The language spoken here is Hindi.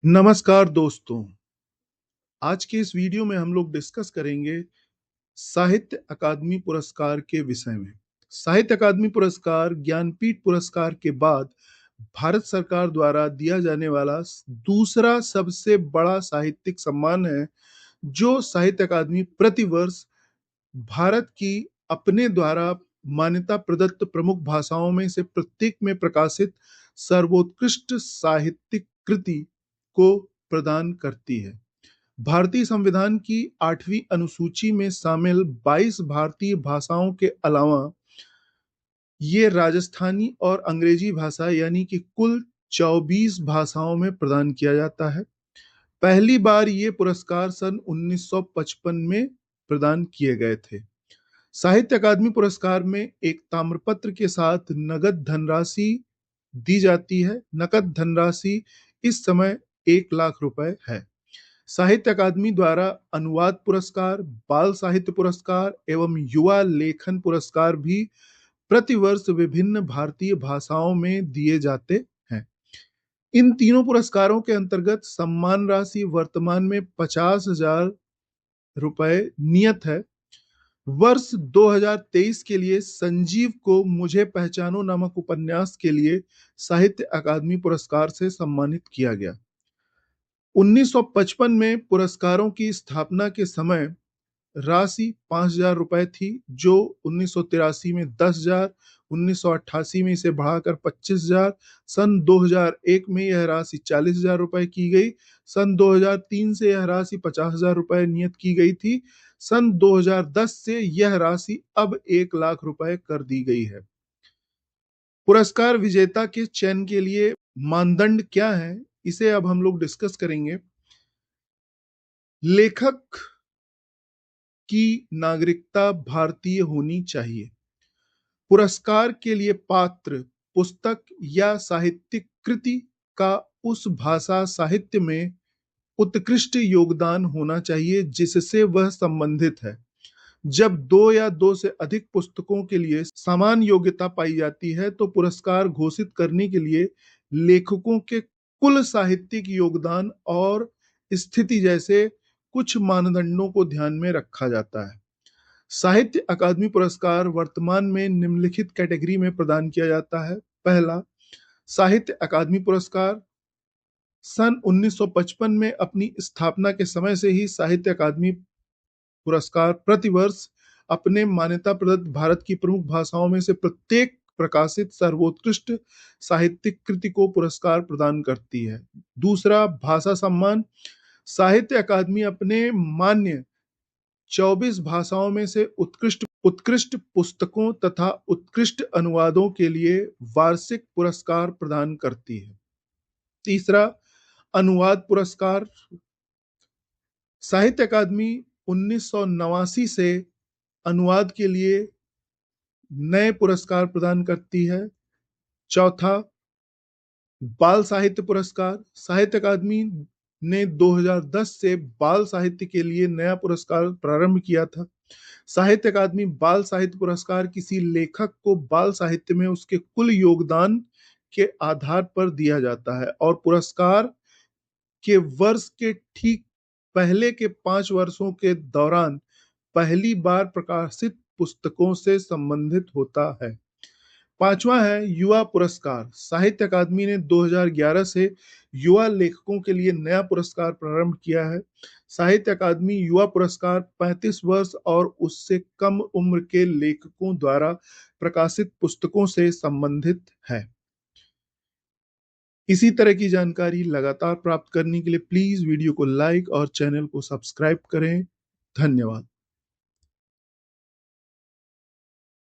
नमस्कार दोस्तों, आज के इस वीडियो में हम लोग डिस्कस करेंगे साहित्य अकादमी पुरस्कार के विषय में। साहित्य अकादमी पुरस्कार ज्ञानपीठ पुरस्कार के बाद भारत सरकार द्वारा दिया जाने वाला दूसरा सबसे बड़ा साहित्यिक सम्मान है, जो साहित्य अकादमी प्रतिवर्ष भारत की अपने द्वारा मान्यता प्रदत्त प्रमुख भाषाओं में से प्रत्येक में प्रकाशित सर्वोत्कृष्ट साहित्यिक कृति को प्रदान करती है। भारतीय संविधान की 8वीं अनुसूची में शामिल 22 भारतीय भाषाओं के अलावा ये राजस्थानी और अंग्रेजी भाषा यानी कि कुल 24 भाषाओं में प्रदान किया जाता है। पहली बार ये पुरस्कार सन 1955 में प्रदान किए गए थे। साहित्य अकादमी पुरस्कार में एक ताम्रपत्र के साथ नगद धनराशि दी जाती है। नकद धनराशि इस समय 1 लाख रुपए है। साहित्य अकादमी द्वारा अनुवाद पुरस्कार, बाल साहित्य पुरस्कार एवं युवा लेखन पुरस्कार भी प्रतिवर्ष विभिन्न भारतीय भाषाओं में दिए जाते हैं। इन तीनों पुरस्कारों के अंतर्गत सम्मान राशि वर्तमान में 50,000 रुपए नियत है। वर्ष 2023 के लिए संजीव को मुझे पहचानो नामक उपन्यास के लिए साहित्य अकादमी पुरस्कार से सम्मानित किया गया। 1955 में पुरस्कारों की स्थापना के समय राशि 5,000 रुपए थी, जो 1983 में 10,000, 1988 में इसे बढ़ाकर 25,000, सन 2001 में यह राशि 40,000 रुपए की गई, सन 2003 से यह राशि 50,000 रुपए नियत की गई थी, सन 2010 से यह राशि अब 1 लाख रुपए कर दी गई है। पुरस्कार विजेता के चयन के लिए मानदंड क्या है, इसे अब हम लोग डिस्कस करेंगे। लेखक की नागरिकता भारतीय होनी चाहिए। पुरस्कार के लिए पात्र पुस्तक या साहित्यिक कृति का उस भाषा साहित्य में उत्कृष्ट योगदान होना चाहिए जिससे वह संबंधित है। जब दो या दो से अधिक पुस्तकों के लिए समान योग्यता पाई जाती है तो पुरस्कार घोषित करने के लिए लेखकों के कुल साहित्यिक योगदान और स्थिति जैसे कुछ मानदंडों को ध्यान में रखा जाता है। साहित्य अकादमी पुरस्कार वर्तमान में निम्नलिखित कैटेगरी में प्रदान किया जाता है। पहला, साहित्य अकादमी पुरस्कार। सन 1955 में अपनी स्थापना के समय से ही साहित्य अकादमी पुरस्कार प्रतिवर्ष अपने मान्यता प्रदत्त भारत की प्रमुख भाषाओं में से प्रत्येक प्रकाशित सर्वोत्कृष्ट साहित्यिक कृति को पुरस्कार प्रदान करती है। दूसरा, भाषा सम्मान। साहित्य अकादमी अपने मान्य 24 भाषाओं में से उत्कृष्ट उत्कृष्ट पुस्तकों तथा उत्कृष्ट अनुवादों के लिए वार्षिक पुरस्कार प्रदान करती है। तीसरा, अनुवाद पुरस्कार। साहित्य अकादमी 1989 से अनुवाद के लिए नए पुरस्कार प्रदान करती है। चौथा, बाल साहित्य पुरस्कार। साहित्य अकादमी ने 2010 से बाल साहित्य के लिए नया पुरस्कार प्रारंभ किया था। साहित्य अकादमी बाल साहित्य पुरस्कार किसी लेखक को बाल साहित्य में उसके कुल योगदान के आधार पर दिया जाता है और पुरस्कार के वर्ष के ठीक पहले के 5 वर्षों के दौरान पहली बार प्रकाशित पुस्तकों से संबंधित होता है। पांचवा है युवा पुरस्कार। साहित्य अकादमी ने 2011 से युवा लेखकों के लिए नया पुरस्कार प्रारंभ किया है। साहित्य अकादमी युवा पुरस्कार 35 वर्ष और उससे कम उम्र के लेखकों द्वारा प्रकाशित पुस्तकों से संबंधित है। इसी तरह की जानकारी लगातार प्राप्त करने के लिए प्लीज वीडियो को लाइक और चैनल को सब्सक्राइब करें। धन्यवाद।